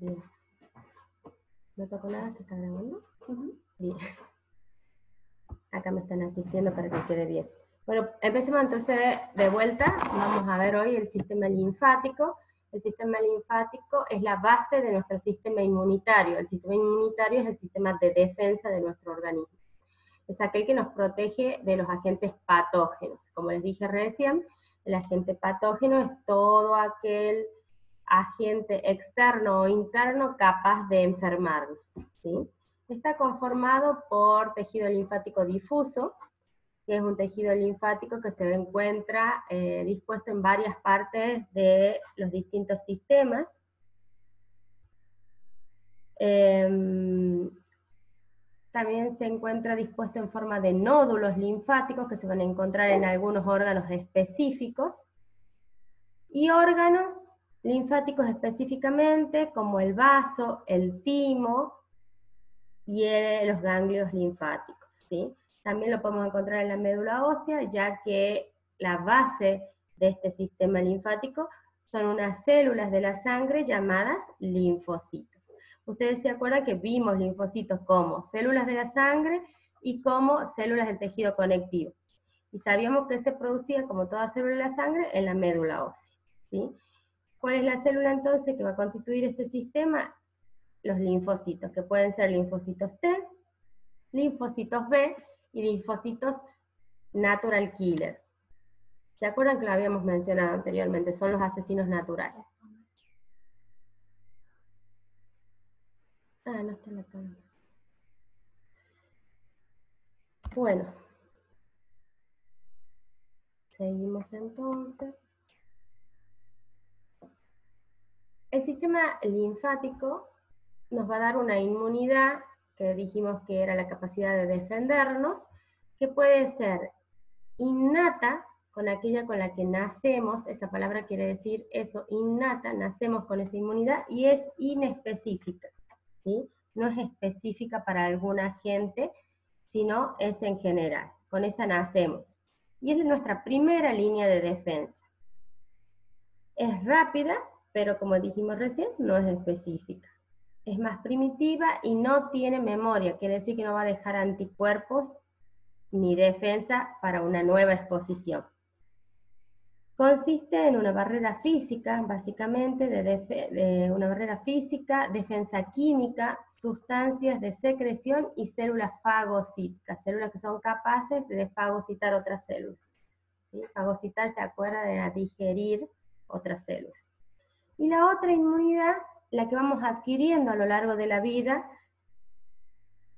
Bien. ¿No toco nada? ¿Se está grabando? Bien. Acá me están asistiendo para que quede bien. Bueno, empecemos entonces de vuelta. Vamos a ver hoy el sistema linfático. El sistema linfático es la base de nuestro sistema inmunitario. El sistema inmunitario es el sistema de defensa de nuestro organismo. Es aquel que nos protege de los agentes patógenos. Como les dije recién, el agente patógeno es todo aquel agente externo o interno capaz de enfermarnos, ¿sí? Está conformado por tejido linfático difuso, que es un tejido linfático que se encuentra dispuesto en varias partes de los distintos sistemas. También se encuentra dispuesto en forma de nódulos linfáticos que se van a encontrar en algunos órganos específicos, y órganos linfáticos específicamente como el vaso, el timo y los ganglios linfáticos, ¿sí? También lo podemos encontrar en la médula ósea, ya que la base de este sistema linfático son unas células de la sangre llamadas linfocitos. Ustedes se acuerdan que vimos linfocitos como células de la sangre y como células del tejido conectivo. Y sabíamos que se producía, como toda célula de la sangre, en la médula ósea, ¿sí? ¿Cuál es la célula entonces que va a constituir este sistema? Los linfocitos, que pueden ser linfocitos T, linfocitos B y linfocitos natural killer. ¿Se acuerdan que lo habíamos mencionado anteriormente? Son los asesinos naturales. Ah, no está en la cámara. Bueno. Seguimos entonces. El sistema linfático nos va a dar una inmunidad, que dijimos que era la capacidad de defendernos, que puede ser innata, con aquella con la que nacemos, esa palabra quiere decir eso, innata, nacemos con esa inmunidad, y es inespecífica, ¿sí? No es específica para algún agente, sino es en general, con esa nacemos. Y es nuestra primera línea de defensa. Es rápida, pero como dijimos recién, no es específica. Es más primitiva y no tiene memoria, quiere decir que no va a dejar anticuerpos ni defensa para una nueva exposición. Consiste en una barrera física, básicamente, de una barrera física, defensa química, sustancias de secreción y células fagocíticas, células que son capaces de fagocitar otras células. ¿Sí? Fagocitar se acuerda de digerir otras células. Y la otra inmunidad, la que vamos adquiriendo a lo largo de la vida,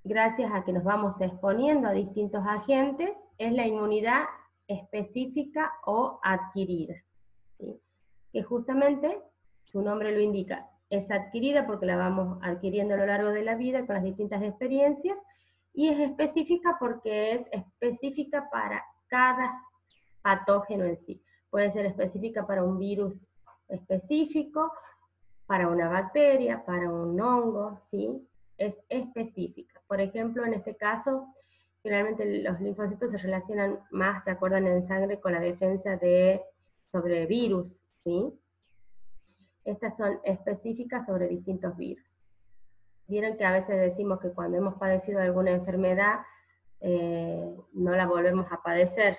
gracias a que nos vamos exponiendo a distintos agentes, es la inmunidad específica o adquirida, ¿sí? Que justamente su nombre lo indica, es adquirida porque la vamos adquiriendo a lo largo de la vida con las distintas experiencias, y es específica porque es específica para cada patógeno en sí. Puede ser específica para un virus específico, para una bacteria, para un hongo, ¿sí? Es específica. Por ejemplo, en este caso, generalmente los linfocitos se relacionan más, se acuerdan en sangre, con la defensa sobre virus, ¿sí? Estas son específicas sobre distintos virus. Vieron que a veces decimos que cuando hemos padecido alguna enfermedad, no la volvemos a padecer,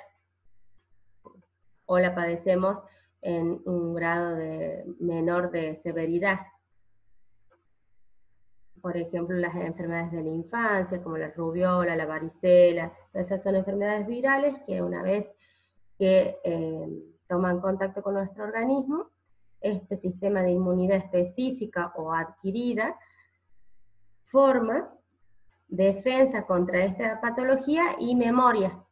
o la padecemos en un grado menor de severidad. Por ejemplo, las enfermedades de la infancia, como la rubiola, la varicela, esas son enfermedades virales que una vez que toman contacto con nuestro organismo, este sistema de inmunidad específica o adquirida forma defensa contra esta patología y memoria,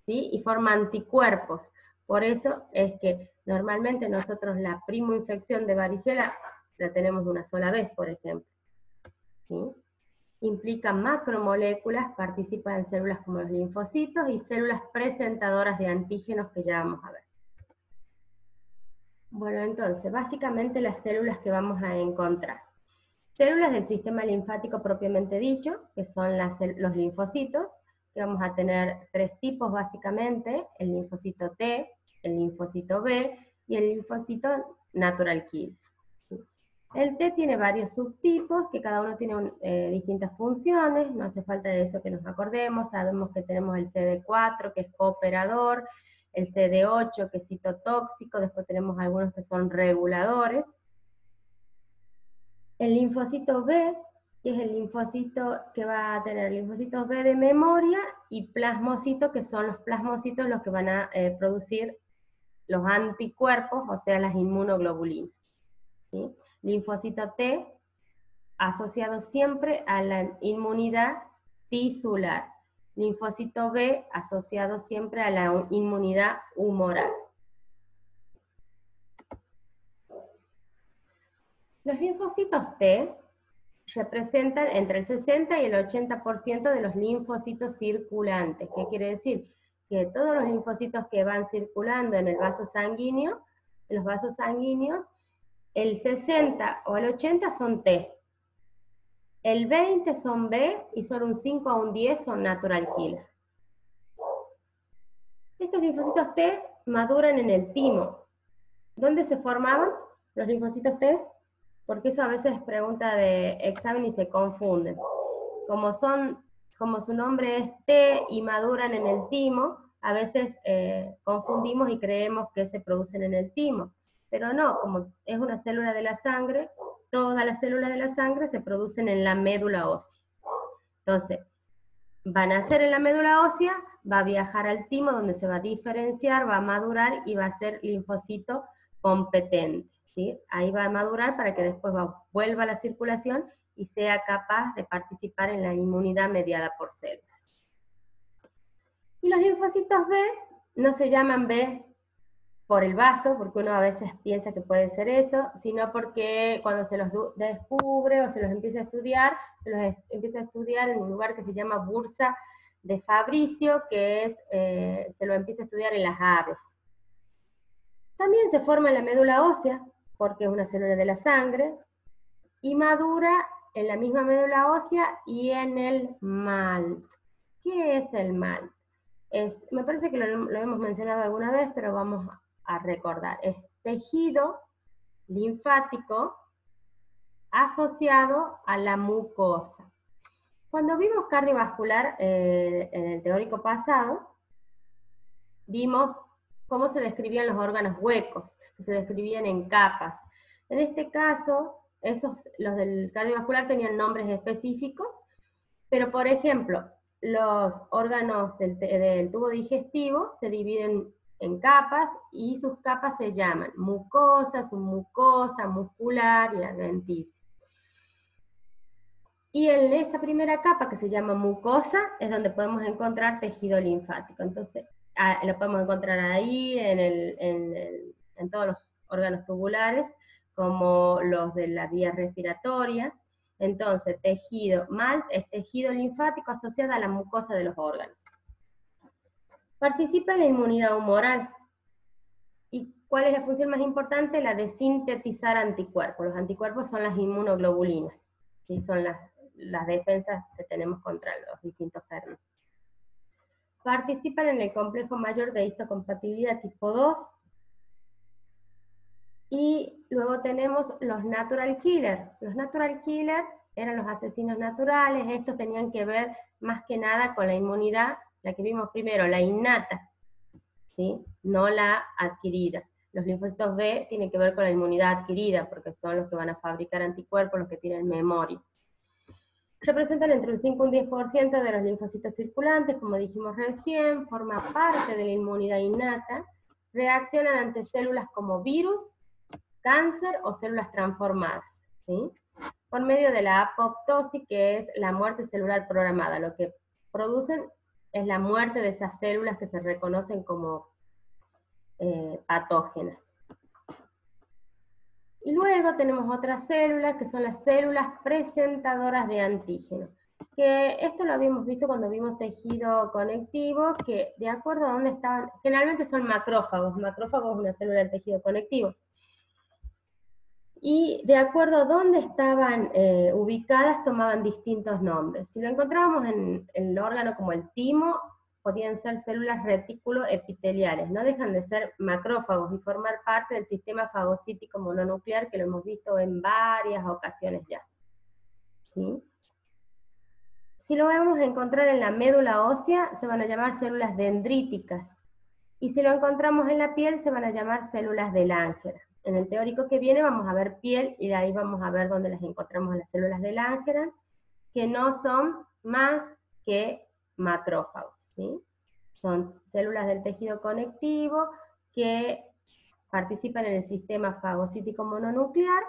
¿sí? Y forma anticuerpos. Por eso es que normalmente nosotros la primoinfección de varicela la tenemos una sola vez, por ejemplo, ¿sí? Implica macromoléculas, participan en células como los linfocitos y células presentadoras de antígenos que ya vamos a ver. Bueno, entonces, básicamente las células que vamos a encontrar. Células del sistema linfático propiamente dicho, que son los linfocitos, que vamos a tener tres tipos básicamente, el linfocito T, el linfocito B y el linfocito natural killer. ¿Sí? El T tiene varios subtipos, que cada uno tiene distintas funciones, no hace falta de eso que nos acordemos, sabemos que tenemos el CD4, que es cooperador, el CD8, que es citotóxico, después tenemos algunos que son reguladores. El linfocito B, que es el linfocito que va a tener linfocitos B de memoria, y plasmocitos, que son los plasmocitos los que van a producir los anticuerpos, o sea, las inmunoglobulinas, ¿sí? Linfocito T, asociado siempre a la inmunidad tisular. Linfocito B, asociado siempre a la inmunidad humoral. Los linfocitos T representan entre el 60 y el 80% de los linfocitos circulantes. ¿Qué quiere decir? Que todos los linfocitos que van circulando en el vaso sanguíneo, en los vasos sanguíneos, el 60 o el 80 son T. El 20 son B y solo un 5 a un 10 son natural killer. Estos linfocitos T maduran en el timo. ¿Dónde se formaban los linfocitos T? Porque eso a veces es pregunta de examen y se confunden. Como su nombre es T y maduran en el timo, a veces confundimos y creemos que se producen en el timo. Pero no, como es una célula de la sangre, todas las células de la sangre se producen en la médula ósea. Entonces, van a nacer en la médula ósea, va a viajar al timo donde se va a diferenciar, va a madurar y va a ser linfocito competente, ¿sí? Ahí va a madurar para que después vuelva a la circulación y sea capaz de participar en la inmunidad mediada por células. Y los linfocitos B no se llaman B por el vaso, porque uno a veces piensa que puede ser eso, sino porque cuando se los descubre o se los empieza a estudiar, se los empieza a estudiar en un lugar que se llama Bursa de Fabricio, que es, se lo empieza a estudiar en las aves. También se forma en la médula ósea, porque es una célula de la sangre, y madura en la misma médula ósea y en el MALT. ¿Qué es el MALT? Me parece que lo hemos mencionado alguna vez, pero vamos a recordar. Es tejido linfático asociado a la mucosa. Cuando vimos cardiovascular en el teórico pasado, vimos cómo se describían los órganos huecos, que se describían en capas. En este caso, los del cardiovascular tenían nombres específicos, pero por ejemplo, los órganos del tubo digestivo se dividen en capas y sus capas se llaman mucosa, submucosa, muscular y adventicia. Y en esa primera capa que se llama mucosa es donde podemos encontrar tejido linfático. Entonces, lo podemos encontrar ahí en todos los órganos tubulares, como los de la vía respiratoria. Entonces, MALT es tejido linfático asociado a la mucosa de los órganos. Participa en la inmunidad humoral. ¿Y cuál es la función más importante? La de sintetizar anticuerpos. Los anticuerpos son las inmunoglobulinas, ¿sí? Son las defensas que tenemos contra los distintos gérmenes. Participan en el complejo mayor de histocompatibilidad tipo 2. Y luego tenemos los natural killers. Los natural killers eran los asesinos naturales. Estos tenían que ver más que nada con la inmunidad, la que vimos primero, la innata, ¿sí? No la adquirida. Los linfocitos B tienen que ver con la inmunidad adquirida, porque son los que van a fabricar anticuerpos, los que tienen memoria. Representan entre un 5 y un 10% de los linfocitos circulantes, como dijimos recién, forma parte de la inmunidad innata, reaccionan ante células como virus, cáncer o células transformadas, ¿sí? Por medio de la apoptosis, que es la muerte celular programada. Lo que producen es la muerte de esas células que se reconocen como patógenas. Y luego tenemos otras células, que son las células presentadoras de antígeno. Que esto lo habíamos visto cuando vimos tejido conectivo, que de acuerdo a dónde estaban, generalmente son macrófagos. Macrófagos es una célula del tejido conectivo. Y de acuerdo a dónde estaban ubicadas, tomaban distintos nombres. Si lo encontrábamos en el órgano como el timo, podían ser células retículo-epiteliales, no dejan de ser macrófagos y formar parte del sistema fagocítico mononuclear que lo hemos visto en varias ocasiones ya. ¿Sí? Si lo vamos a encontrar en la médula ósea, se van a llamar células dendríticas. Y si lo encontramos en la piel, se van a llamar células de Langerhans. En el teórico que viene vamos a ver piel, y de ahí vamos a ver dónde las encontramos en las células de Langerhans, que no son más que macrófagos, ¿sí? Son células del tejido conectivo que participan en el sistema fagocítico mononuclear,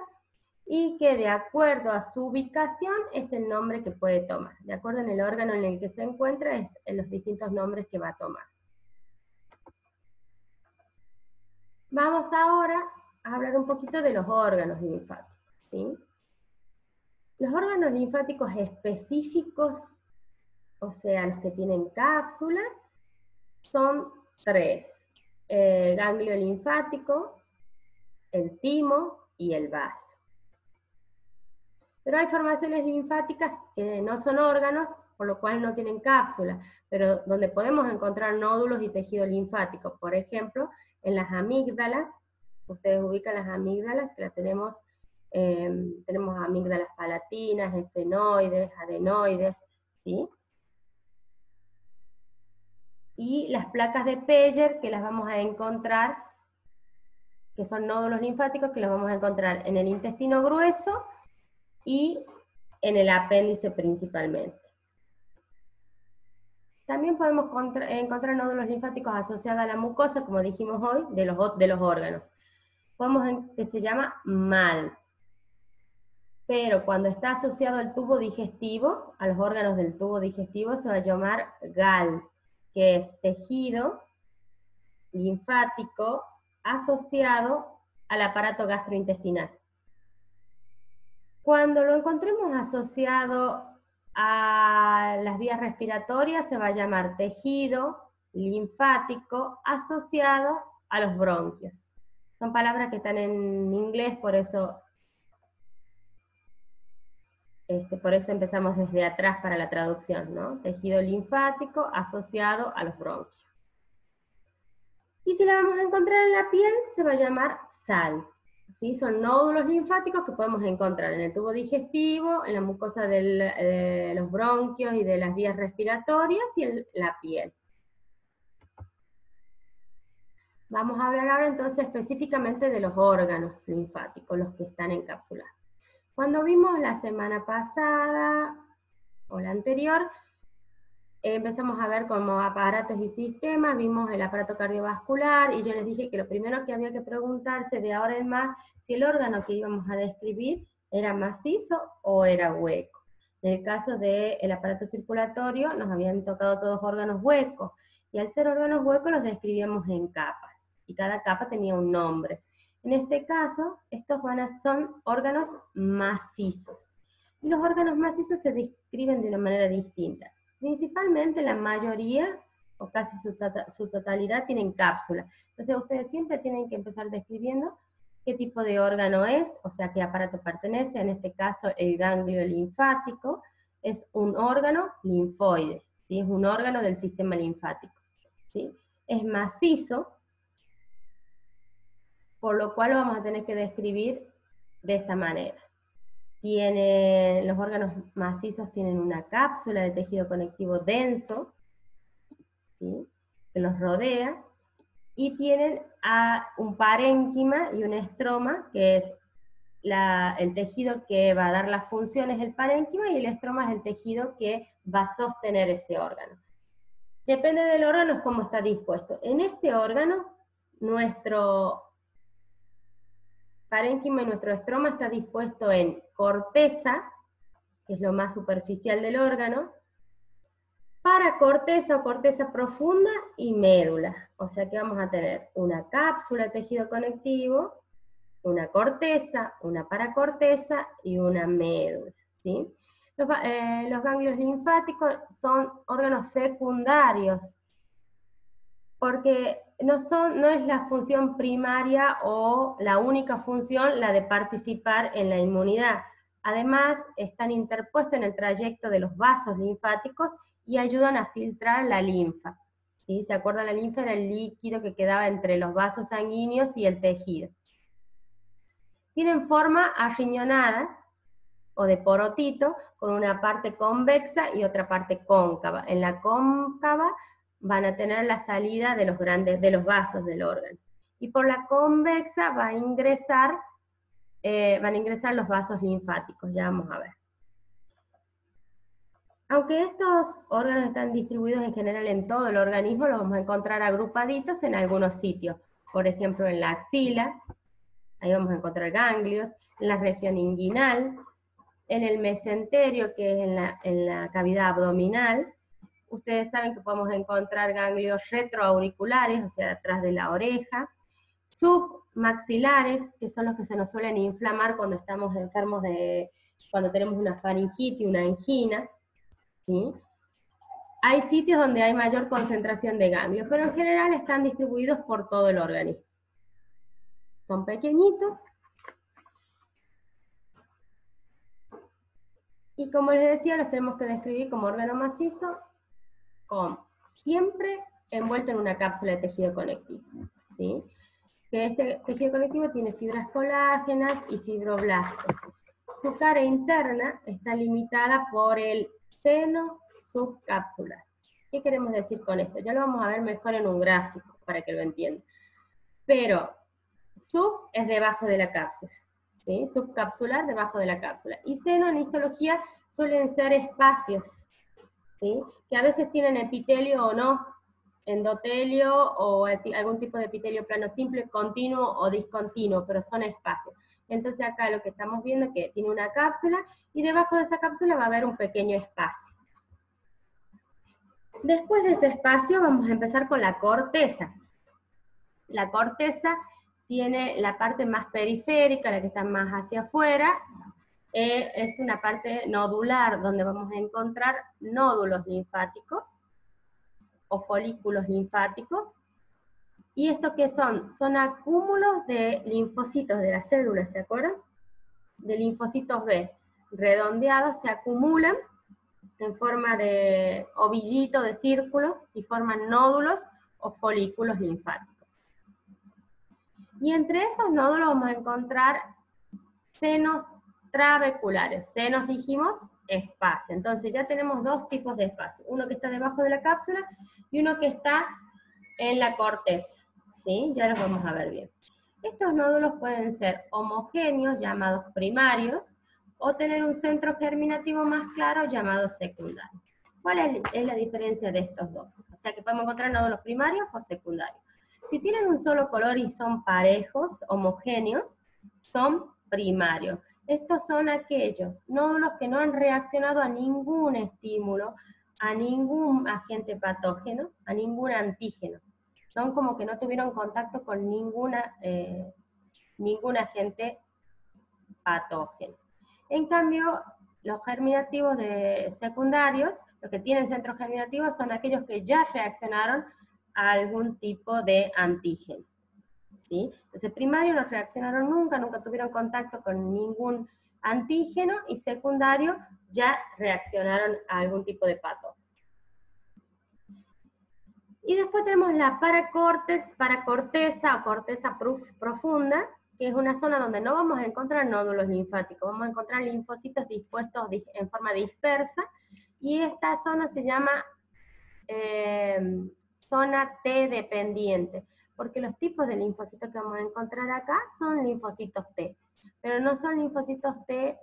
y que de acuerdo a su ubicación es el nombre que puede tomar. De acuerdo en el órgano en el que se encuentra, es en los distintos nombres que va a tomar. Vamos ahora a hablar un poquito de los órganos linfáticos, ¿sí? Los órganos linfáticos específicos, o sea, los que tienen cápsula, son 3. El ganglio linfático, el timo y el vaso. Pero hay formaciones linfáticas que no son órganos, por lo cual no tienen cápsula, pero donde podemos encontrar nódulos y tejido linfático. Por ejemplo, en las amígdalas, ustedes ubican las amígdalas, que las tenemos amígdalas palatinas, esfenoides, adenoides, ¿sí? Y las placas de Peyer, que las vamos a encontrar, que son nódulos linfáticos, que los vamos a encontrar en el intestino grueso y en el apéndice principalmente. También podemos encontrar nódulos linfáticos asociados a la mucosa, como dijimos hoy, de los órganos. Que se llama MALT. Pero cuando está asociado al tubo digestivo, a los órganos del tubo digestivo, se va a llamar GAL, que es tejido linfático asociado al aparato gastrointestinal. Cuando lo encontremos asociado a las vías respiratorias, se va a llamar tejido linfático asociado a los bronquios. Son palabras que están en inglés, por eso empezamos desde atrás para la traducción, ¿no? Tejido linfático asociado a los bronquios. Y si la vamos a encontrar en la piel, se va a llamar SALT. ¿Sí? Son nódulos linfáticos que podemos encontrar en el tubo digestivo, en la mucosa de los bronquios y de las vías respiratorias y en la piel. Vamos a hablar ahora entonces específicamente de los órganos linfáticos, los que están encapsulados. Cuando vimos la semana pasada, o la anterior, empezamos a ver como aparatos y sistemas, vimos el aparato cardiovascular, y yo les dije que lo primero que había que preguntarse de ahora en más, si el órgano que íbamos a describir era macizo o era hueco. En el caso del aparato circulatorio, nos habían tocado todos órganos huecos, y al ser órganos huecos los describíamos en capas, y cada capa tenía un nombre. En este caso, estos son órganos macizos, y los órganos macizos se describen de una manera distinta. Principalmente la mayoría, o casi su totalidad, tienen cápsula. Entonces ustedes siempre tienen que empezar describiendo qué tipo de órgano es, o sea, qué aparato pertenece. En este caso, el ganglio linfático es un órgano linfoide, ¿sí? Es un órgano del sistema linfático, ¿sí? Es macizo, por lo cual lo vamos a tener que describir de esta manera. Los órganos macizos tienen una cápsula de tejido conectivo denso, ¿sí? Que los rodea, y tienen un parénquima y un estroma, que es el tejido que va a dar las funciones, el parénquima, y el estroma es el tejido que va a sostener ese órgano. Depende del órgano cómo está dispuesto. En este órgano, nuestro parénquima y nuestro estroma está dispuesto en corteza, que es lo más superficial del órgano, paracorteza o corteza profunda y médula. O sea que vamos a tener una cápsula de tejido conectivo, una corteza, una paracorteza y una médula, ¿sí? Los ganglios linfáticos son órganos secundarios, porque no es la función primaria o la única función la de participar en la inmunidad. Además, están interpuestos en el trayecto de los vasos linfáticos y ayudan a filtrar la linfa. ¿sí? ¿Se acuerdan? La linfa era el líquido que quedaba entre los vasos sanguíneos y el tejido. Tienen forma arriñonada o de porotito, con una parte convexa y otra parte cóncava. En la cóncava van a tener la salida de los vasos del órgano. Y por la convexa van a ingresar los vasos linfáticos, ya vamos a ver. Aunque estos órganos están distribuidos en general en todo el organismo, los vamos a encontrar agrupaditos en algunos sitios. Por ejemplo, en la axila, ahí vamos a encontrar ganglios, en la región inguinal, en el mesenterio, que es en la cavidad abdominal. Ustedes saben que podemos encontrar ganglios retroauriculares, o sea, atrás de la oreja, submaxilares, que son los que se nos suelen inflamar cuando estamos enfermos cuando tenemos una faringitis, una angina, ¿sí? Hay sitios donde hay mayor concentración de ganglios, pero en general están distribuidos por todo el organismo. Son pequeñitos. Y como les decía, los tenemos que describir como órgano macizo, siempre envuelto en una cápsula de tejido conectivo, ¿sí? Que este tejido conectivo tiene fibras colágenas y fibroblastos. Su cara interna está limitada por el seno subcapsular. ¿Qué queremos decir con esto? Ya lo vamos a ver mejor en un gráfico para que lo entiendan. Pero sub es debajo de la cápsula, ¿sí? Subcapsular debajo de la cápsula. Y seno en histología suelen ser espacios, ¿sí? Que a veces tienen epitelio o no, endotelio o algún tipo de epitelio plano simple, continuo o discontinuo, pero son espacios. Entonces acá lo que estamos viendo es que tiene una cápsula y debajo de esa cápsula va a haber un pequeño espacio. Después de ese espacio vamos a empezar con la corteza. La corteza tiene la parte más periférica, la que está más hacia afuera, es una parte nodular donde vamos a encontrar nódulos linfáticos o folículos linfáticos. ¿Y esto qué son? Son acúmulos de linfocitos de las células, ¿se acuerdan? De linfocitos B, redondeados, se acumulan en forma de ovillito, de círculo, y forman nódulos o folículos linfáticos. Y entre esos nódulos vamos a encontrar senos trabeculares. Senos, dijimos, espacio. Entonces ya tenemos dos tipos de espacio. Uno que está debajo de la cápsula y uno que está en la corteza. ¿Sí? Ya los vamos a ver bien. Estos nódulos pueden ser homogéneos, llamados primarios, o tener un centro germinativo más claro, llamado secundario. ¿Cuál es la diferencia de estos dos? O sea que podemos encontrar nódulos primarios o secundarios. Si tienen un solo color y son parejos, homogéneos, son primarios. Estos son aquellos nódulos que no han reaccionado a ningún estímulo, a ningún agente patógeno, a ningún antígeno. Son como que no tuvieron contacto con ningún agente patógeno. En cambio, los germinativos secundarios, los que tienen centros germinativos, son aquellos que ya reaccionaron a algún tipo de antígeno, ¿sí? Entonces, primarios no reaccionaron nunca tuvieron contacto con ningún antígeno, y secundario ya reaccionaron a algún tipo de patógeno. Y después tenemos la paracorteza o corteza profunda, que es una zona donde no vamos a encontrar nódulos linfáticos, vamos a encontrar linfocitos dispuestos en forma dispersa, y esta zona se llama zona T dependiente, porque los tipos de linfocitos que vamos a encontrar acá son linfocitos T, pero no son linfocitos T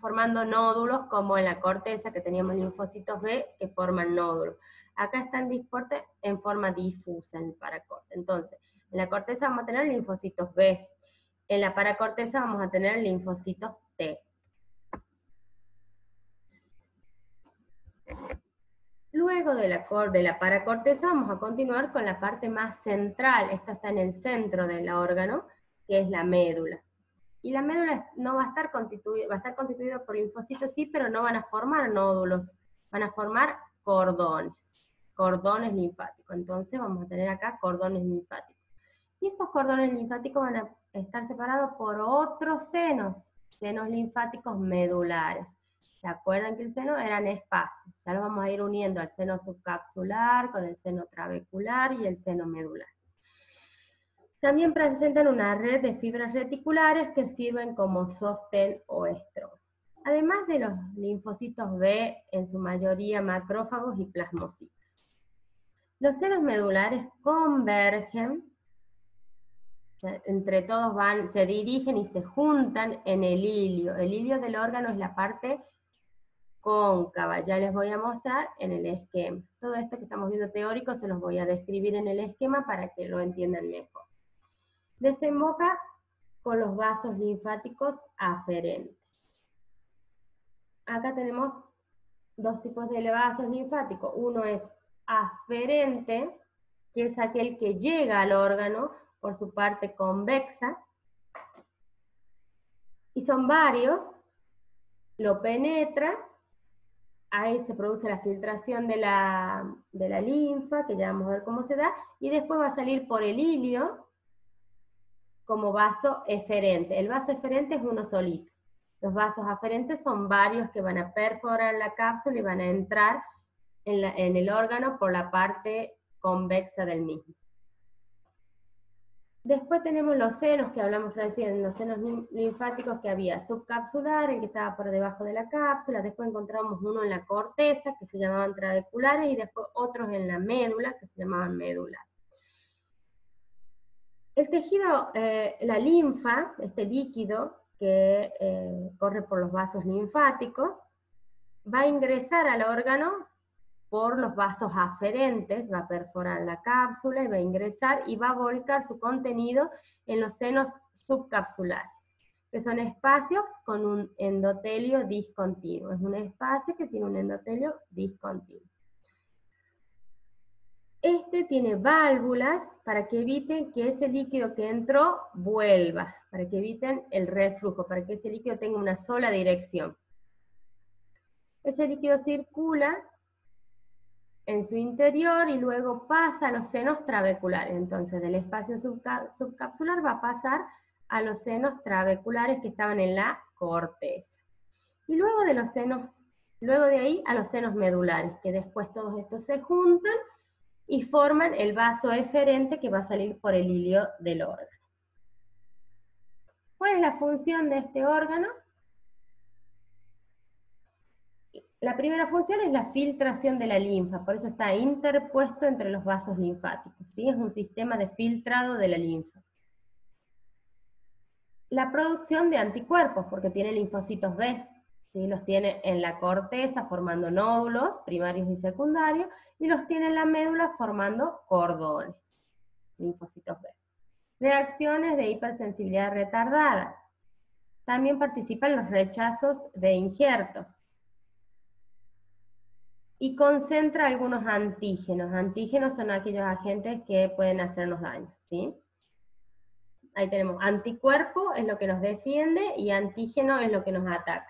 formando nódulos como en la corteza, que teníamos linfocitos B que forman nódulos. Acá están dispuestos en forma difusa en el paracorte. Entonces, en la corteza vamos a tener linfocitos B, en la paracorteza vamos a tener linfocitos T. Luego de la paracorteza vamos a continuar con la parte más central. Esta está en el centro del órgano, que es la médula. Y la médula no va a estar constituida por linfocitos, sí, pero no van a formar nódulos, van a formar cordones linfáticos. Entonces vamos a tener acá cordones linfáticos. Y estos cordones linfáticos van a estar separados por otros senos linfáticos medulares. ¿Se acuerdan que el seno eran espacios? Ya lo vamos a ir uniendo al seno subcapsular con el seno trabecular y el seno medular. También presentan una red de fibras reticulares que sirven como sostén o estro. Además de los linfocitos B, en su mayoría macrófagos y plasmocitos. Los senos medulares convergen, entre todos se dirigen y se juntan en el hilio. El hilio del órgano es la parte cóncava, ya les voy a mostrar en el esquema. Todo esto que estamos viendo teórico se los voy a describir en el esquema para que lo entiendan mejor. Desemboca con los vasos linfáticos aferentes. Acá tenemos dos tipos de vasos linfáticos. Uno es aferente, que es aquel que llega al órgano por su parte convexa, y son varios, lo penetra, ahí se produce la filtración de la linfa, que ya vamos a ver cómo se da, y después va a salir por el hilio como vaso eferente. El vaso eferente es uno solito. Los vasos aferentes son varios que van a perforar la cápsula y van a entrar en el órgano por la parte convexa del mismo. Después tenemos los senos que hablamos recién, los senos linfáticos que había subcapsular, el que estaba por debajo de la cápsula, después encontramos uno en la corteza, que se llamaban trabeculares, y después otros en la médula, que se llamaban medular. El tejido, la linfa, este líquido que corre por los vasos linfáticos, va a ingresar al órgano por los vasos aferentes, va a perforar la cápsula y va a ingresar y va a volcar su contenido en los senos subcapsulares, que son espacios con un endotelio discontinuo. Es un espacio que tiene un endotelio discontinuo. Este tiene válvulas para que eviten que ese líquido que entró vuelva, para que eviten el reflujo, para que ese líquido tenga una sola dirección. Ese líquido circula en su interior y luego pasa a los senos trabeculares. Entonces, del espacio subcapsular va a pasar a los senos trabeculares que estaban en la corteza. Y luego de los senos, luego de ahí a los senos medulares, que después todos estos se juntan y forman el vaso eferente que va a salir por el hilio del órgano. ¿Cuál es la función de este órgano? La primera función es la filtración de la linfa, por eso está interpuesto entre los vasos linfáticos, ¿sí? Es un sistema de filtrado de la linfa. La producción de anticuerpos, porque tiene linfocitos B, ¿sí? Los tiene en la corteza formando nódulos primarios y secundarios, y los tiene en la médula formando cordones, linfocitos B. Reacciones de hipersensibilidad retardada. También participan los rechazos de injertos. Y concentra algunos antígenos. Antígenos son aquellos agentes que pueden hacernos daño, ¿sí? Ahí tenemos anticuerpo, es lo que nos defiende, y antígeno es lo que nos ataca.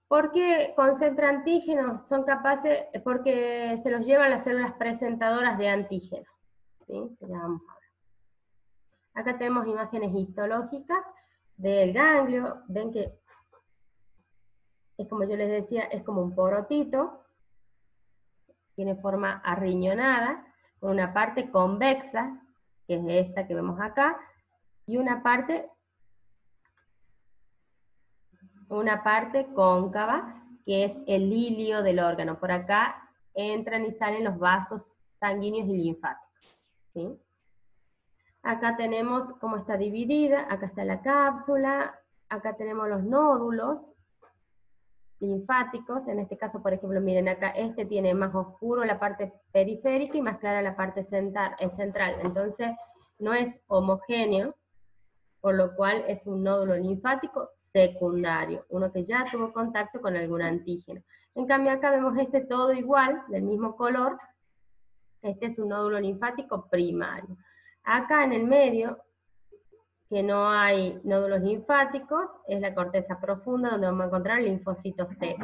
¿Por qué concentra antígenos? Son capaces, porque se los llevan las células presentadoras de antígenos, ¿sí? Ya vamos a ver. Acá tenemos imágenes histológicas del ganglio. Ven que es como yo les decía, es como un porotito, tiene forma arriñonada, con una parte convexa, que es esta que vemos acá, y una parte cóncava, que es el hilio del órgano. Por acá entran y salen los vasos sanguíneos y linfáticos, ¿sí? Acá tenemos cómo está dividida, acá está la cápsula, acá tenemos los nódulos linfáticos, en este caso, por ejemplo, miren acá, este tiene más oscuro la parte periférica y más clara la parte central, entonces no es homogéneo, por lo cual es un nódulo linfático secundario, uno que ya tuvo contacto con algún antígeno. En cambio acá vemos este todo igual, del mismo color, este es un nódulo linfático primario. Acá en el medio, que no hay nódulos linfáticos, es la corteza profunda donde vamos a encontrar linfocitos T.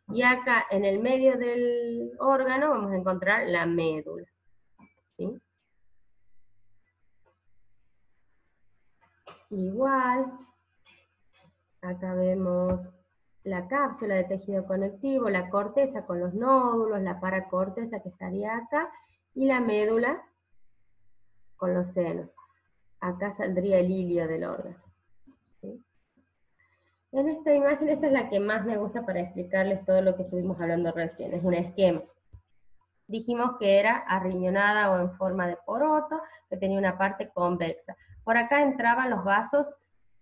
Y acá en el medio del órgano vamos a encontrar la médula, ¿sí? Igual, acá vemos la cápsula de tejido conectivo, la corteza con los nódulos, la paracorteza que estaría acá, y la médula con los senos. Acá saldría el hilio del órgano. ¿Sí? En esta imagen, esta es la que más me gusta para explicarles todo lo que estuvimos hablando recién, es un esquema. Dijimos que era arriñonada o en forma de poroto, que tenía una parte convexa. Por acá entraban los vasos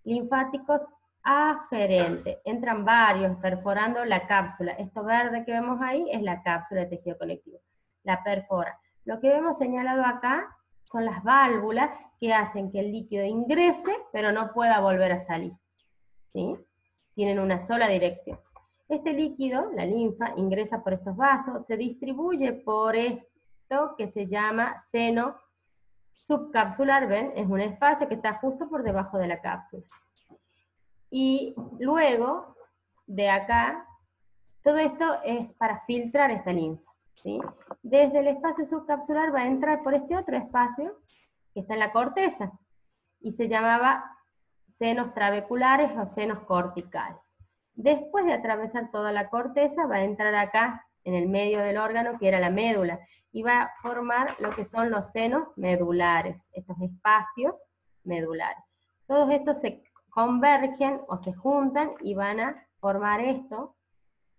linfáticos aferentes, entran varios perforando la cápsula. Esto verde que vemos ahí es la cápsula de tejido conectivo. La perfora. Lo que vemos señalado acá son las válvulas que hacen que el líquido ingrese, pero no pueda volver a salir. ¿Sí? Tienen una sola dirección. Este líquido, la linfa, ingresa por estos vasos, se distribuye por esto que se llama seno subcapsular, ¿ven? Es un espacio que está justo por debajo de la cápsula. Y luego, de acá, todo esto es para filtrar esta linfa, ¿sí? Desde el espacio subcapsular va a entrar por este otro espacio, que está en la corteza, y se llamaba senos trabeculares o senos corticales. Después de atravesar toda la corteza, va a entrar acá, en el medio del órgano, que era la médula, y va a formar lo que son los senos medulares, estos espacios medulares. Todos estos se convergen o se juntan y van a formar esto,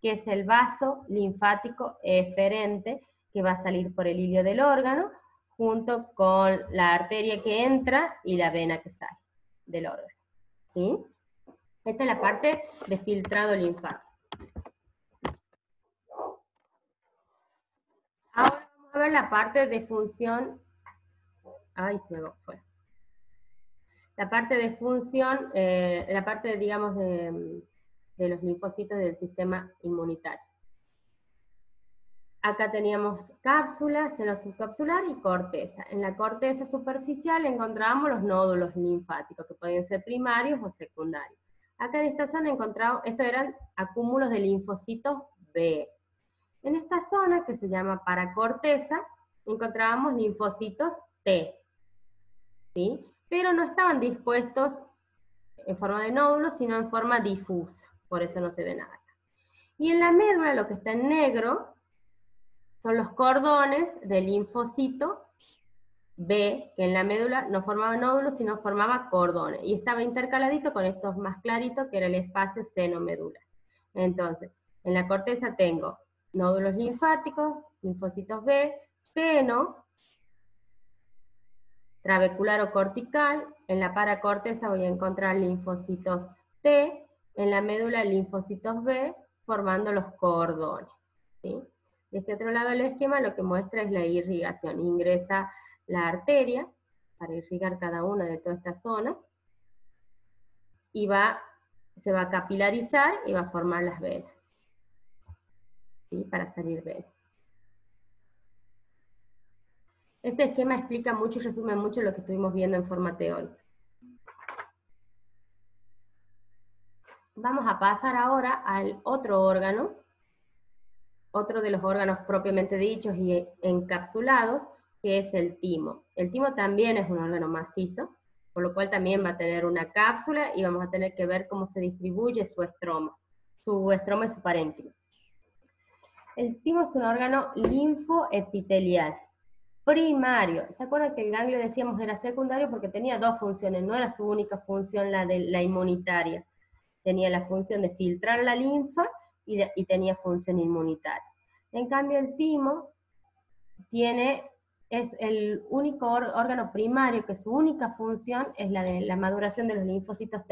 que es el vaso linfático eferente, que va a salir por el hilio del órgano, junto con la arteria que entra y la vena que sale del órgano. ¿Sí? Esta es la parte de filtrado linfático. Ahora vamos a ver la parte de función. Ay, se me fue. La parte de función, la parte, digamos, de los linfocitos del sistema inmunitario. Acá teníamos cápsula, seno subcapsular y corteza. En la corteza superficial encontrábamos los nódulos linfáticos, que pueden ser primarios o secundarios. Acá en esta zona encontramos, estos eran acúmulos de linfocitos B. En esta zona, que se llama paracorteza, encontrábamos linfocitos T, ¿sí? Pero no estaban dispuestos en forma de nódulos, sino en forma difusa, por eso no se ve nada. Y en la médula, lo que está en negro, son los cordones del linfocito B, que en la médula no formaba nódulos, sino formaba cordones, y estaba intercaladito con estos más claritos, que era el espacio seno-medular. Entonces, en la corteza tengo nódulos linfáticos, linfocitos B, seno, trabecular o cortical. En la paracorteza voy a encontrar linfocitos T, en la médula linfocitos B, formando los cordones. ¿Sí? De este otro lado del esquema lo que muestra es la irrigación. Ingresa la arteria para irrigar cada una de todas estas zonas, y se va a capilarizar y va a formar las venas, ¿sí? Para salir venas. Este esquema explica mucho y resume mucho lo que estuvimos viendo en forma teórica. Vamos a pasar ahora al otro órgano, otro de los órganos propiamente dichos y encapsulados, que es el timo. El timo también es un órgano macizo, por lo cual también va a tener una cápsula y vamos a tener que ver cómo se distribuye su estroma y su parénquima. El timo es un órgano linfoepitelial primario. ¿Se acuerdan que el ganglio, decíamos, era secundario porque tenía dos funciones? No era su única función la de la inmunitaria. Tenía la función de filtrar la linfa y tenía función inmunitaria. En cambio, el timo es el único órgano primario que su única función es la de la maduración de los linfocitos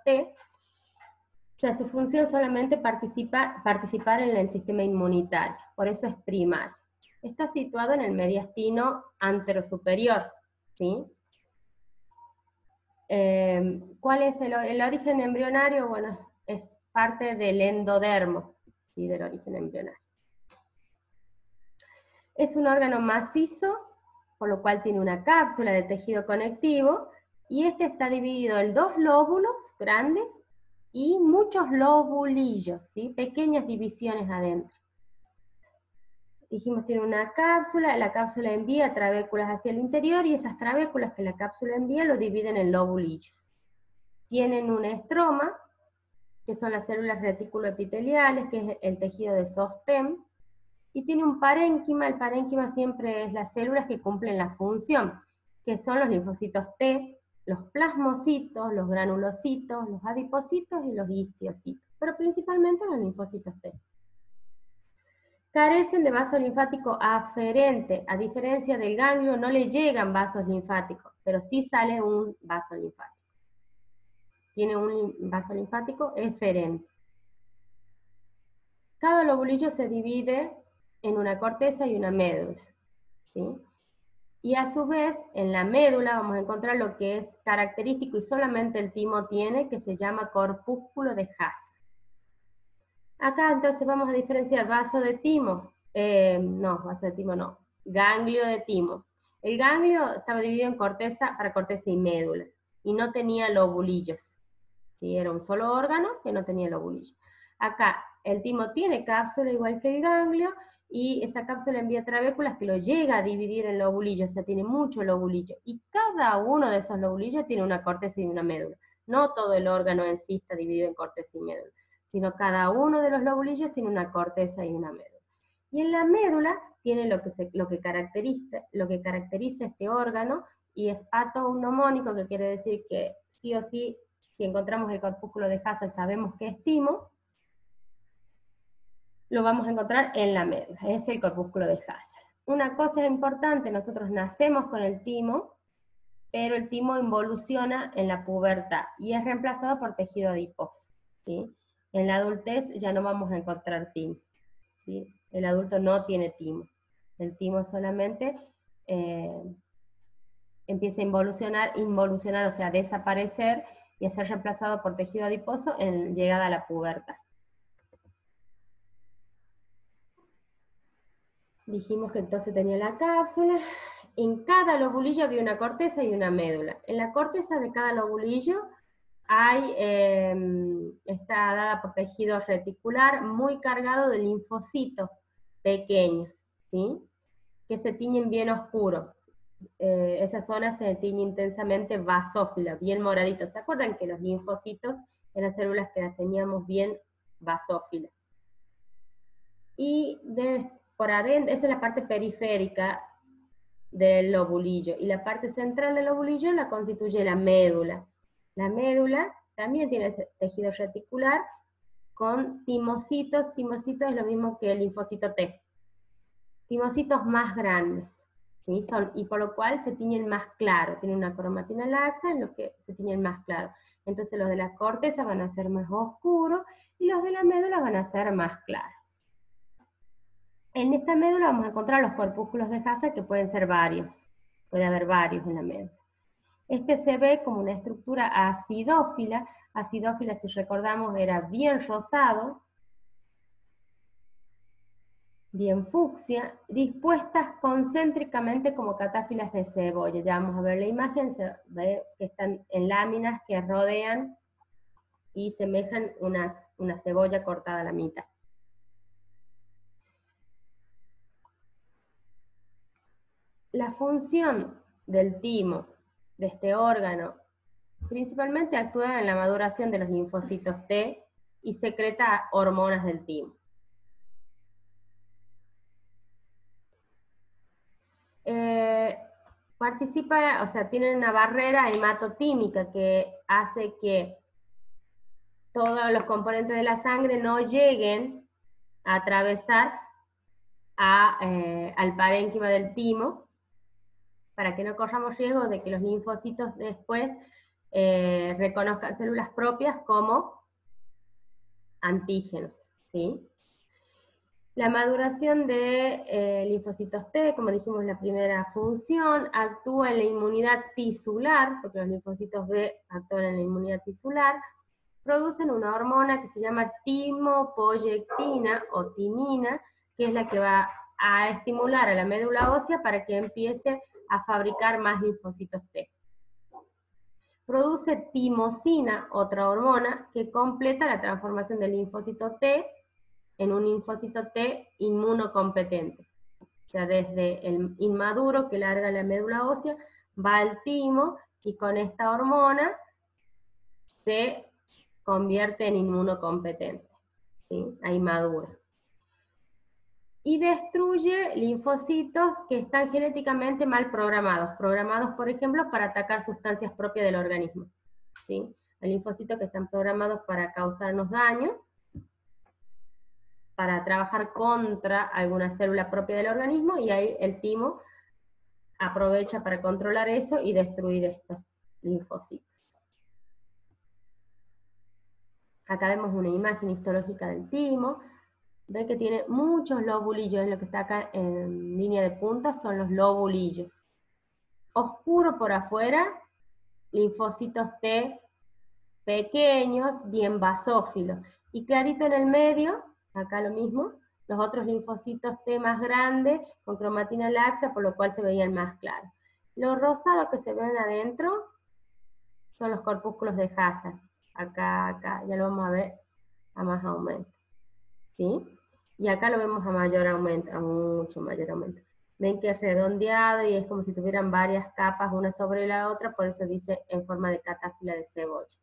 T. O sea, su función solamente participar en el sistema inmunitario, por eso es primario. Está situado en el mediastino anterosuperior, ¿sí? ¿Cuál es el origen embrionario? Bueno, es parte del endodermo, ¿sí? Del origen embrionario. Es un órgano macizo, por lo cual tiene una cápsula de tejido conectivo, y este está dividido en dos lóbulos grandes y muchos lobulillos, ¿sí? Pequeñas divisiones adentro. Dijimos, tiene una cápsula, la cápsula envía trabéculas hacia el interior, y esas trabéculas que la cápsula envía lo dividen en lobulillos. Tienen un estroma, que son las células reticuloepiteliales, que es el tejido de sostén, y tiene un parénquima. El parénquima siempre es las células que cumplen la función, que son los linfocitos T, los plasmocitos, los granulocitos, los adipocitos y los histiocitos, pero principalmente los linfocitos T. Carecen de vaso linfático aferente, a diferencia del ganglio no le llegan vasos linfáticos, pero sí sale un vaso linfático. Tiene un vaso linfático eferente. Cada lobulillo se divide en una corteza y una médula, ¿sí? Y a su vez, en la médula vamos a encontrar lo que es característico y solamente el timo tiene, que se llama corpúsculo de Hasse. Acá entonces vamos a diferenciar vaso de timo, vaso de timo no, ganglio de timo. El ganglio estaba dividido en corteza, para corteza y médula, y no tenía lobulillos. ¿Sí? Era un solo órgano que no tenía lobulillo. Acá el timo tiene cápsula igual que el ganglio, y esa cápsula envía trabéculas que lo llega a dividir en lobulillos, o sea, tiene mucho lobulillo. Y cada uno de esos lobulillos tiene una corteza y una médula. No todo el órgano en sí está dividido en corteza y médula, sino cada uno de los lobulillos tiene una corteza y una médula. Y en la médula tiene lo que caracteriza este órgano, y es patognomónico, que quiere decir que sí o sí, si encontramos el corpúsculo de Hasse sabemos que es timo, lo vamos a encontrar en la médula, es el corpúsculo de Hasse. Una cosa importante, nosotros nacemos con el timo, pero el timo involuciona en la pubertad y es reemplazado por tejido adiposo, ¿sí? En la adultez ya no vamos a encontrar timo, ¿sí? El adulto no tiene timo. El timo solamente empieza a involucionar, o sea, desaparecer y a ser reemplazado por tejido adiposo en llegada a la pubertad. Dijimos que entonces tenía la cápsula. En cada lobulillo había una corteza y una médula. En la corteza de cada lobulillo está dada por tejido reticular muy cargado de linfocitos pequeños, ¿sí? Que se tiñen bien oscuros. Esa zona se tiñe intensamente basófila, bien moradito. ¿Se acuerdan que los linfocitos eran células que las teníamos bien basófilas? Y por adentro, esa es la parte periférica del lobulillo, y la parte central del lobulillo la constituye la médula. La médula también tiene tejido reticular con timocitos. Timocitos es lo mismo que el linfocito T. Timocitos más grandes, ¿sí? Y por lo cual se tiñen más claro, tienen una cromatina laxa en lo que se tiñen más claro. Entonces los de la corteza van a ser más oscuros y los de la médula van a ser más claros. En esta médula vamos a encontrar los corpúsculos de Hasse, que pueden ser varios. Puede haber varios en la médula. Este se ve como una estructura acidófila. Acidófila, si recordamos, era bien rosado, bien fucsia, dispuestas concéntricamente como catáfilas de cebolla. Ya vamos a ver la imagen, se ve que están en láminas que rodean y semejan una cebolla cortada a la mitad. La función del timo, de este órgano, principalmente actúa en la maduración de los linfocitos T y secreta hormonas del timo. Participa, o sea, tienen una barrera hematotímica que hace que todos los componentes de la sangre no lleguen a atravesar al parénquima del timo, para que no corramos riesgo de que los linfocitos después reconozcan células propias como antígenos, ¿sí? La maduración de linfocitos T, como dijimos, la primera función, actúa en la inmunidad tisular, porque los linfocitos B actúan en la inmunidad tisular, producen una hormona que se llama timopoyectina o timina, que es la que va a estimular a la médula ósea para que empiece a fabricar más linfocitos T. Produce timosina, otra hormona, que completa la transformación del linfocito T en un linfocito T inmunocompetente. O sea, desde el inmaduro que larga la médula ósea, va al timo, y con esta hormona se convierte en inmunocompetente, ¿sí? Ahí madura. Y destruye linfocitos que están genéticamente mal programados, por ejemplo, para atacar sustancias propias del organismo, ¿sí? Hay linfocitos que están programados para causarnos daño, para trabajar contra alguna célula propia del organismo, y ahí el timo aprovecha para controlar eso y destruir estos linfocitos. Acá vemos una imagen histológica del timo. Ve que tiene muchos lobulillos, lo que está acá en línea de punta son los lobulillos. Oscuro por afuera, linfocitos T pequeños, bien basófilos. Y clarito en el medio, acá lo mismo, los otros linfocitos T más grandes, con cromatina laxa, por lo cual se veían más claros. Los rosados que se ven adentro son los corpúsculos de Hazard. Acá, ya lo vamos a ver a más aumento. ¿Sí? Y acá lo vemos a mayor aumento, a mucho mayor aumento. Ven que es redondeado y es como si tuvieran varias capas una sobre la otra, por eso dice en forma de catáfila de cebolla.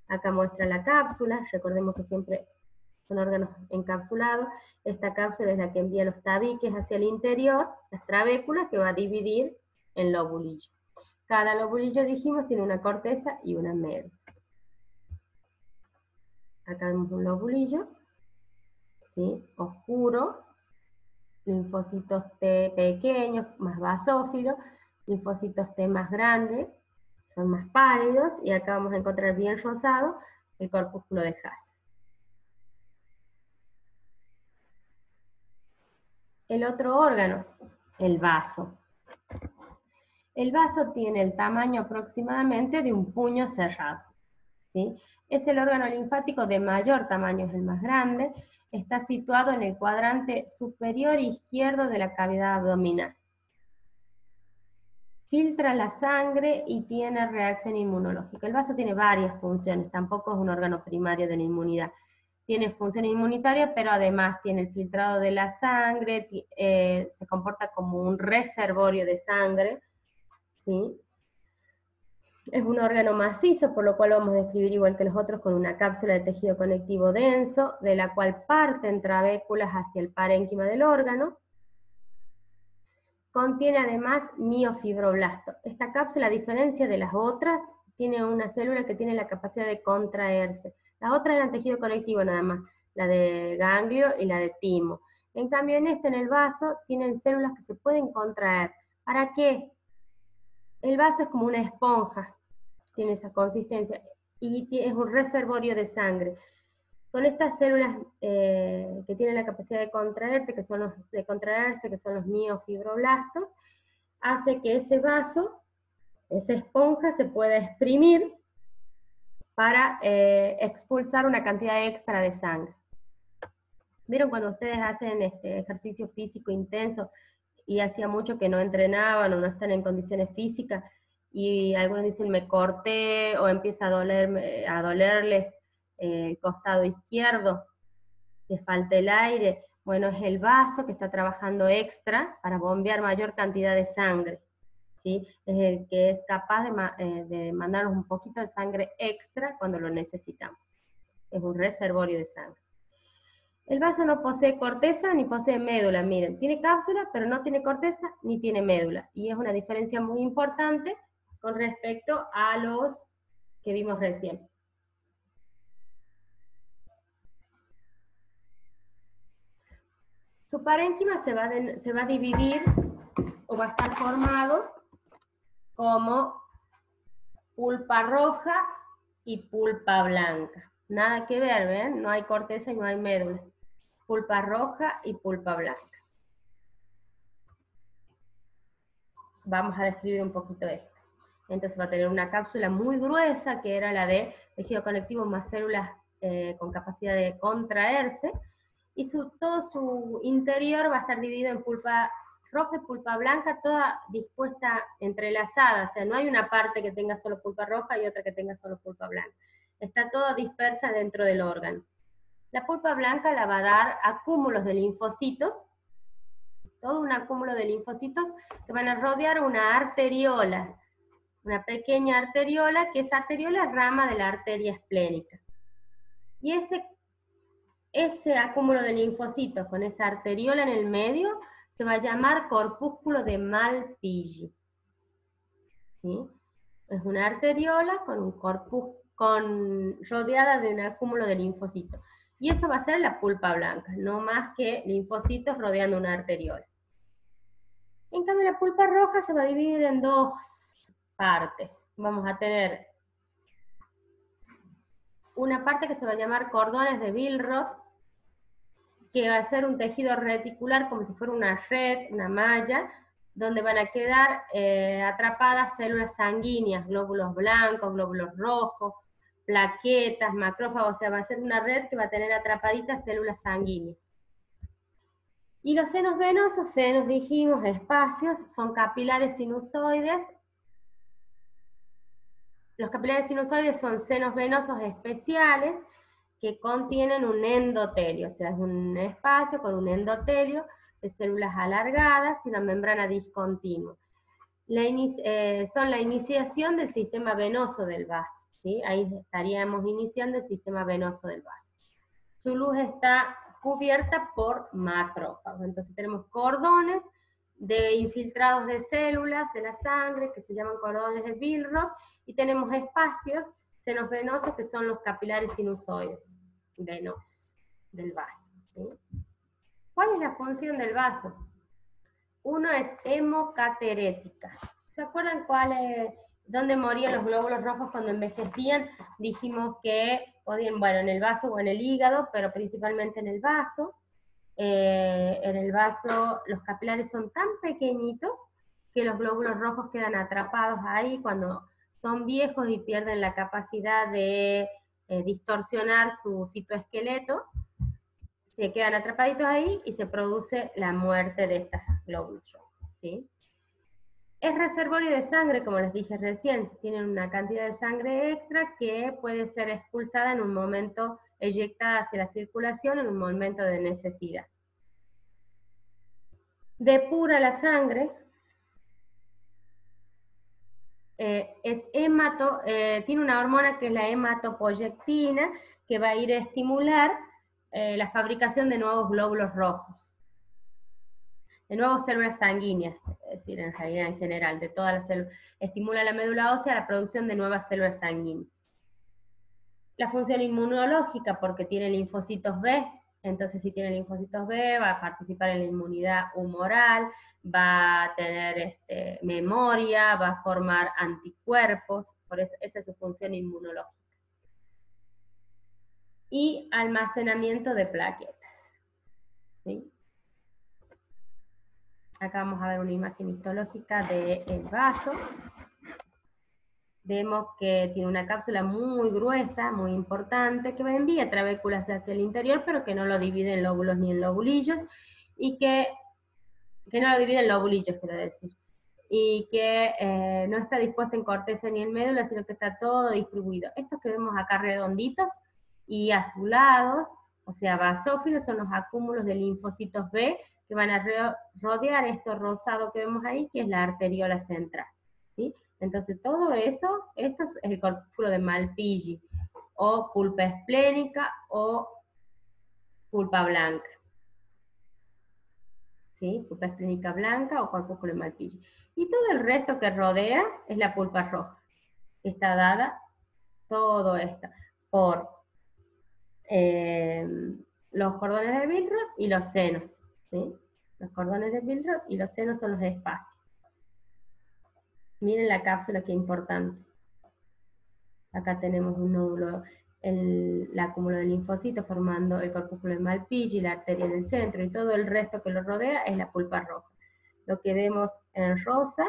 Acá muestra la cápsula, recordemos que siempre son órganos encapsulados. Esta cápsula es la que envía los tabiques hacia el interior, las trabéculas, que va a dividir en lobulillo. Cada lobulillo, dijimos, tiene una corteza y una médula. Acá vemos un lobulillo, ¿sí? Oscuro, linfocitos T pequeños, más basófilos, linfocitos T más grandes, son más pálidos, y acá vamos a encontrar bien rosado el corpúsculo de Hazard. El otro órgano, el vaso. El vaso tiene el tamaño aproximadamente de un puño cerrado, ¿sí? Es el órgano linfático de mayor tamaño, es el más grande, está situado en el cuadrante superior izquierdo de la cavidad abdominal. Filtra la sangre y tiene reacción inmunológica. El vaso tiene varias funciones, tampoco es un órgano primario de la inmunidad. Tiene función inmunitaria, pero además tiene el filtrado de la sangre, se comporta como un reservorio de sangre, ¿sí? Es un órgano macizo, por lo cual lo vamos a describir igual que los otros, con una cápsula de tejido conectivo denso, de la cual parten trabéculas hacia el parénquima del órgano. Contiene además miofibroblasto. Esta cápsula, a diferencia de las otras, tiene una célula que tiene la capacidad de contraerse. Las otras eran tejido conectivo nada más, la de ganglio y la de timo. En cambio, en el vaso, tienen células que se pueden contraer. ¿Para qué? El vaso es como una esponja, tiene esa consistencia, y es un reservorio de sangre. Con estas células que tienen la capacidad de contraerse, que son los miofibroblastos, hace que ese vaso, esa esponja, se pueda exprimir para expulsar una cantidad extra de sangre. ¿Vieron cuando ustedes hacen ejercicio físico intenso y hacía mucho que no entrenaban o no están en condiciones físicas, y algunos dicen me corté o empieza a dolerles el costado izquierdo, les falta el aire? Bueno, es el vaso que está trabajando extra para bombear mayor cantidad de sangre, ¿sí? Es el que es capaz de mandarnos un poquito de sangre extra cuando lo necesitamos. Es un reservorio de sangre. El vaso no posee corteza ni posee médula, miren, tiene cápsula, pero no tiene corteza ni tiene médula, y es una diferencia muy importante con respecto a los que vimos recién. Su parénquima se va a dividir, o va a estar formado como pulpa roja y pulpa blanca. Nada que ver, ¿ven? No hay corteza y no hay médula. Pulpa roja y pulpa blanca. Vamos a describir un poquito esto. Entonces va a tener una cápsula muy gruesa, que era la de tejido conectivo más células con capacidad de contraerse, y todo su interior va a estar dividido en pulpa roja y pulpa blanca, toda dispuesta, entrelazada, o sea, no hay una parte que tenga solo pulpa roja y otra que tenga solo pulpa blanca. Está toda dispersa dentro del órgano. La pulpa blanca la va a dar acúmulos de linfocitos, todo un acúmulo de linfocitos que van a rodear una arteriola, una pequeña arteriola, que esa arteriola es rama de la arteria esplénica. Y ese acúmulo de linfocitos con esa arteriola en el medio se va a llamar corpúsculo de Malpighi. ¿Sí? Es una arteriola con un rodeada de un acúmulo de linfocitos. Y eso va a ser la pulpa blanca, no más que linfocitos rodeando una arteriola. En cambio, la pulpa roja se va a dividir en dos partes. Vamos a tener una parte que se va a llamar cordones de Billroth, que va a ser un tejido reticular como si fuera una red, una malla, donde van a quedar atrapadas células sanguíneas, glóbulos blancos, glóbulos rojos, plaquetas, macrófagos, o sea, va a ser una red que va a tener atrapaditas células sanguíneas. Y los senos venosos, senos dijimos, espacios, son capilares sinusoides. Los capilares sinusoides son senos venosos especiales que contienen un endotelio, o sea, es un espacio con un endotelio de células alargadas y una membrana discontinua. Son la iniciación del sistema venoso del vaso, ¿sí? Ahí estaríamos iniciando el sistema venoso del vaso. Su luz está cubierta por macrófagos, entonces tenemos cordones de infiltrados de células de la sangre, que se llaman cordones de Billroth, y tenemos espacios, senos venosos, que son los capilares sinusoides venosos del vaso, ¿sí? ¿Cuál es la función del vaso? Uno es hemocaterética. ¿Se acuerdan dónde morían los glóbulos rojos cuando envejecían? Dijimos que podían, bueno, en el vaso o en el hígado, pero principalmente en el vaso. En el vaso los capilares son tan pequeñitos que los glóbulos rojos quedan atrapados ahí cuando son viejos y pierden la capacidad de distorsionar su citoesqueleto, se quedan atrapaditos ahí y se produce la muerte de estos glóbulos rojos, ¿sí? Es reservorio de sangre, como les dije recién, tienen una cantidad de sangre extra que puede ser expulsada en un momento, eyectada hacia la circulación en un momento de necesidad. Depura la sangre, tiene una hormona que es la hematopoyectina, que va a ir a estimular la fabricación de nuevos glóbulos rojos, de nuevas células sanguíneas, es decir, en realidad en general, de todas las células. Estimula la médula ósea la producción de nuevas células sanguíneas. La función inmunológica, porque tiene linfocitos B, entonces si tiene linfocitos B va a participar en la inmunidad humoral, va a tener memoria, va a formar anticuerpos, por eso esa es su función inmunológica. Y almacenamiento de plaquetas, ¿sí? Acá vamos a ver una imagen histológica del vaso. Vemos que tiene una cápsula muy gruesa, muy importante, que envía trabéculas hacia el interior, pero que no lo divide en lóbulos ni en lobulillos, y que no lo divide en lobulillos, quiero decir, y que no está dispuesta en corteza ni en médula, sino que está todo distribuido. Estos que vemos acá redonditos y azulados, o sea, basófilos, son los acúmulos de linfocitos B que van a rodear esto rosado que vemos ahí, que es la arteriola central, ¿sí? Entonces todo eso, esto es el corpúsculo de Malpighi, o pulpa esplénica o pulpa blanca, ¿sí? Pulpa esplénica blanca o corpúsculo de Malpighi. Y todo el resto que rodea es la pulpa roja, que está dada, todo esto, por los cordones de Billroth y los senos, ¿sí? Los cordones de Billroth y los senos son los espacios. Miren la cápsula, qué importante. Acá tenemos un nódulo, el acúmulo de linfocitos formando el corpúsculo de Malpighi, la arteria en el centro, y todo el resto que lo rodea es la pulpa roja. Lo que vemos en rosa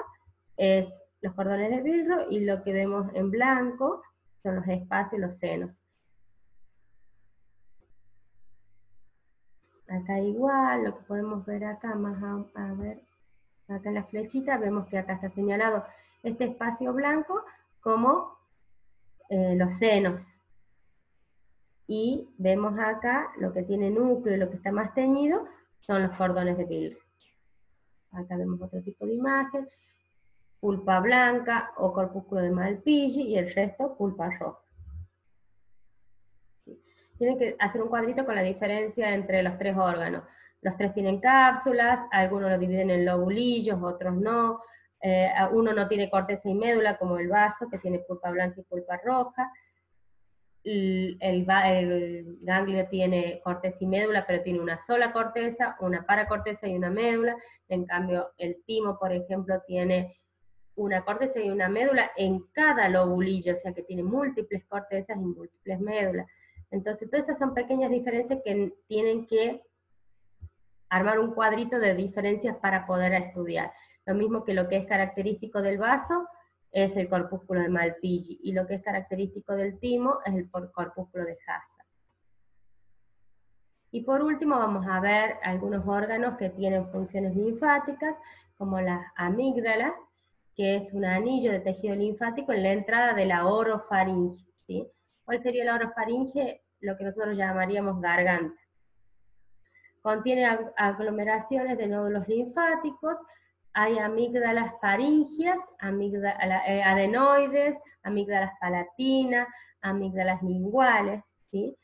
es los cordones de Billroth, y lo que vemos en blanco son los espacios, los senos. Acá igual, lo que podemos ver acá, a ver, acá en la flechita, vemos que acá está señalado este espacio blanco como los senos. Y vemos acá lo que tiene núcleo y lo que está más teñido son los cordones de Billroth. Acá vemos otro tipo de imagen, pulpa blanca o corpúsculo de Malpighi, y el resto pulpa roja. Tienen que hacer un cuadrito con la diferencia entre los tres órganos. Los tres tienen cápsulas, algunos lo dividen en lobulillos, otros no. Uno no tiene corteza y médula, como el vaso, que tiene pulpa blanca y pulpa roja. El ganglio tiene corteza y médula, pero tiene una sola corteza, una paracorteza y una médula. En cambio, el timo, por ejemplo, tiene una corteza y una médula en cada lobulillo, o sea que tiene múltiples cortezas y múltiples médulas. Entonces, todas esas son pequeñas diferencias que tienen que armar un cuadrito de diferencias para poder estudiar. Lo mismo que lo que es característico del vaso es el corpúsculo de Malpighi, y lo que es característico del timo es el corpúsculo de Hazard. Y por último vamos a ver algunos órganos que tienen funciones linfáticas, como la amígdala, que es un anillo de tejido linfático en la entrada de la orofaringe, ¿sí? ¿Cuál sería la orofaringe? Lo que nosotros llamaríamos garganta. Contiene aglomeraciones de nódulos linfáticos, hay amígdalas faringias, adenoides, amígdalas palatinas, amígdalas linguales, ¿sí?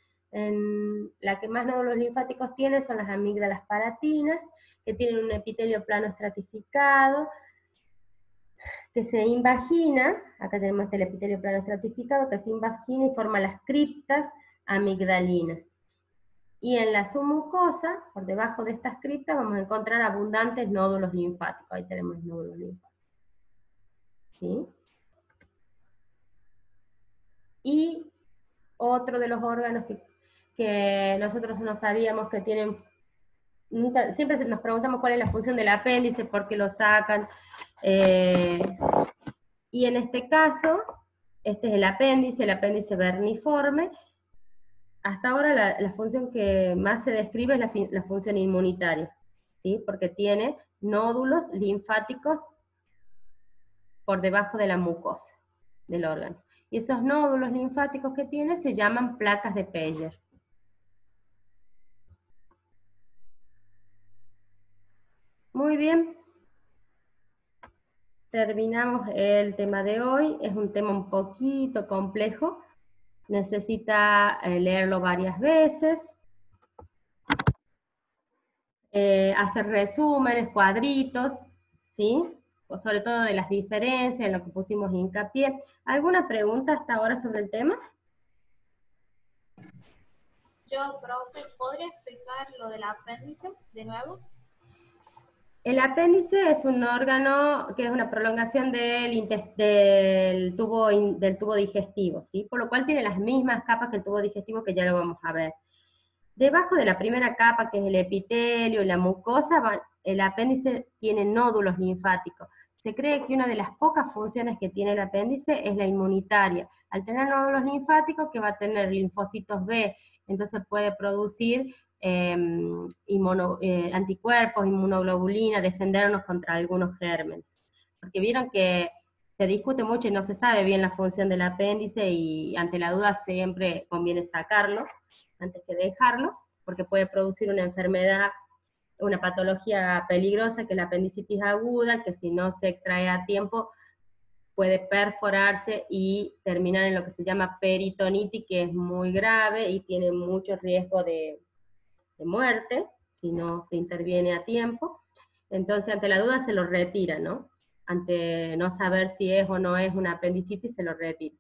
La que más nódulos linfáticos tiene son las amígdalas palatinas, que tienen un epitelio plano estratificado, que se invagina, acá tenemos el epitelio plano estratificado, que se invagina y forma las criptas amigdalinas. Y en la submucosa, por debajo de estas criptas, vamos a encontrar abundantes nódulos linfáticos. Ahí tenemos los nódulos linfáticos. ¿Sí? Y otro de los órganos que nosotros no sabíamos que tienen, siempre nos preguntamos cuál es la función del apéndice, por qué lo sacan, y en este caso, este es el apéndice verniforme. Hasta ahora la función que más se describe es la función inmunitaria, ¿sí? Porque tiene nódulos linfáticos por debajo de la mucosa del órgano. Y esos nódulos linfáticos que tiene se llaman placas de Peyer. Muy bien. Terminamos el tema de hoy. Es un tema un poquito complejo. Necesita leerlo varias veces. Hacer resúmenes, cuadritos, ¿sí? O sobre todo de las diferencias, en lo que pusimos hincapié. ¿Alguna pregunta hasta ahora sobre el tema? Yo, profe, ¿podría explicar lo del apéndice de nuevo? El apéndice es un órgano que es una prolongación del tubo digestivo, ¿sí? Por lo cual tiene las mismas capas que el tubo digestivo, que ya lo vamos a ver. Debajo de la primera capa, que es el epitelio y la mucosa, el apéndice tiene nódulos linfáticos. Se cree que una de las pocas funciones que tiene el apéndice es la inmunitaria. Al tener nódulos linfáticos, que va a tener linfocitos B, entonces puede producir anticuerpos, inmunoglobulina, defendernos contra algunos gérmenes. Porque vieron que se discute mucho y no se sabe bien la función del apéndice, y ante la duda siempre conviene sacarlo antes que dejarlo, porque puede producir una enfermedad, una patología peligrosa, que es la apendicitis aguda, que si no se extrae a tiempo puede perforarse y terminar en lo que se llama peritonitis, que es muy grave y tiene mucho riesgo de muerte si no se interviene a tiempo. Entonces, ante la duda se lo retira, ¿no? Ante no saber si es o no es una apendicitis, se lo retira.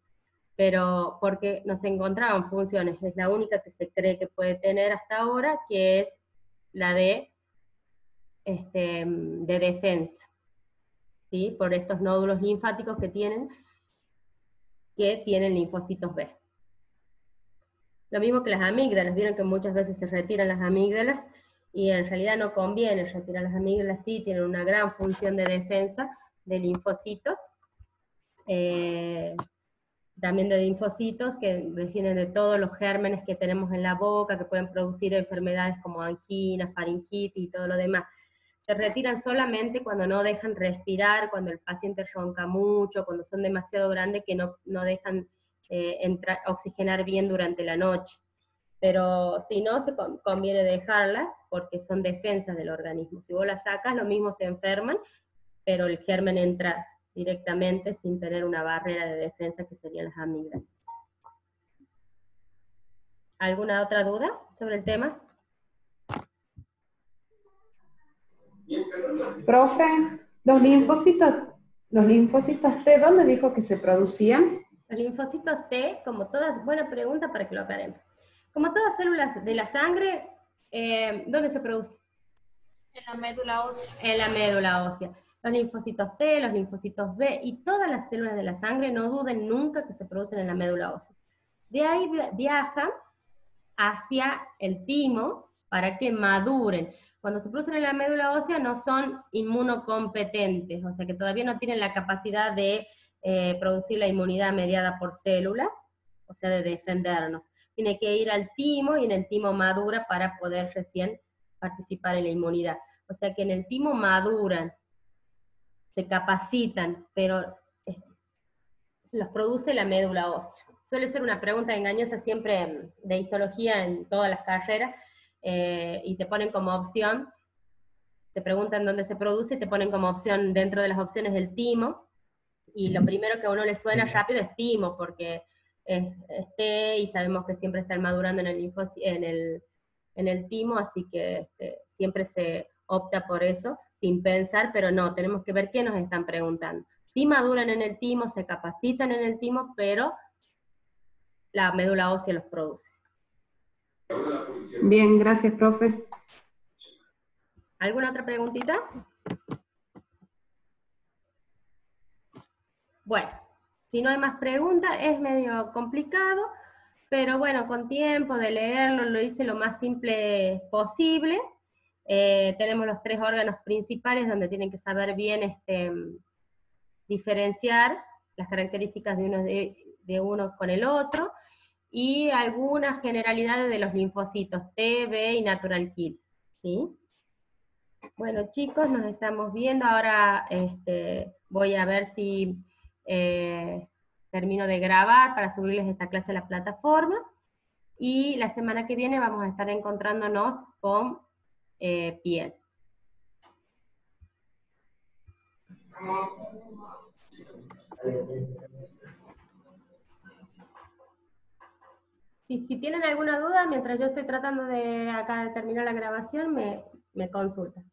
Pero porque nos encontraban funciones, es la única que se cree que puede tener hasta ahora, que es la de defensa, ¿sí? Por estos nódulos linfáticos que tienen linfocitos B. Lo mismo que las amígdalas, vieron que muchas veces se retiran las amígdalas, y en realidad no conviene retirar las amígdalas, sí, tienen una gran función de defensa de linfocitos, también de linfocitos que defienden de todos los gérmenes que tenemos en la boca, que pueden producir enfermedades como angina, faringitis y todo lo demás. Se retiran solamente cuando no dejan respirar, cuando el paciente ronca mucho, cuando son demasiado grandes, que no dejan oxigenar bien durante la noche. Pero si no, se conviene dejarlas porque son defensas del organismo. Si vos las sacas, lo mismo se enferman, pero el germen entra directamente sin tener una barrera de defensa, que serían las amígdalas. ¿Alguna otra duda sobre el tema? Profe, los linfocitos T, ¿dónde dijo que se producían? Los linfocitos T, como todas, buena pregunta para que lo aclaremos. Como todas células de la sangre, ¿dónde se produce? En la médula ósea. En la médula ósea. Los linfocitos T, los linfocitos B y todas las células de la sangre, no duden nunca que se producen en la médula ósea. De ahí viajan hacia el timo para que maduren. Cuando se producen en la médula ósea no son inmunocompetentes, o sea que todavía no tienen la capacidad de producir la inmunidad mediada por células, o sea, de defendernos. Tiene que ir al timo y en el timo madura para poder recién participar en la inmunidad. O sea que en el timo maduran, se capacitan, pero se los produce la médula ósea. Suele ser una pregunta engañosa siempre de histología en todas las carreras, y te ponen como opción, te preguntan dónde se produce y te ponen como opción, dentro de las opciones, el timo, y lo primero que a uno le suena rápido es timo, porque es T y sabemos que siempre están madurando en el timo, así que siempre se opta por eso, sin pensar, pero no, tenemos que ver qué nos están preguntando. Sí maduran en el timo, se capacitan en el timo, pero la médula ósea los produce. Bien, gracias, profe. ¿Alguna otra preguntita? Bueno, si no hay más preguntas, es medio complicado, pero bueno, con tiempo de leerlo, lo hice lo más simple posible. Tenemos los 3 órganos principales donde tienen que saber bien diferenciar las características de uno con el otro, y algunas generalidades de los linfocitos T, B y natural killer, ¿sí? Bueno, chicos, nos estamos viendo. Ahora voy a ver si termino de grabar para subirles esta clase a la plataforma, y la semana que viene vamos a estar encontrándonos con piel. Si tienen alguna duda, mientras yo estoy tratando de acá de terminar la grabación, me consultan.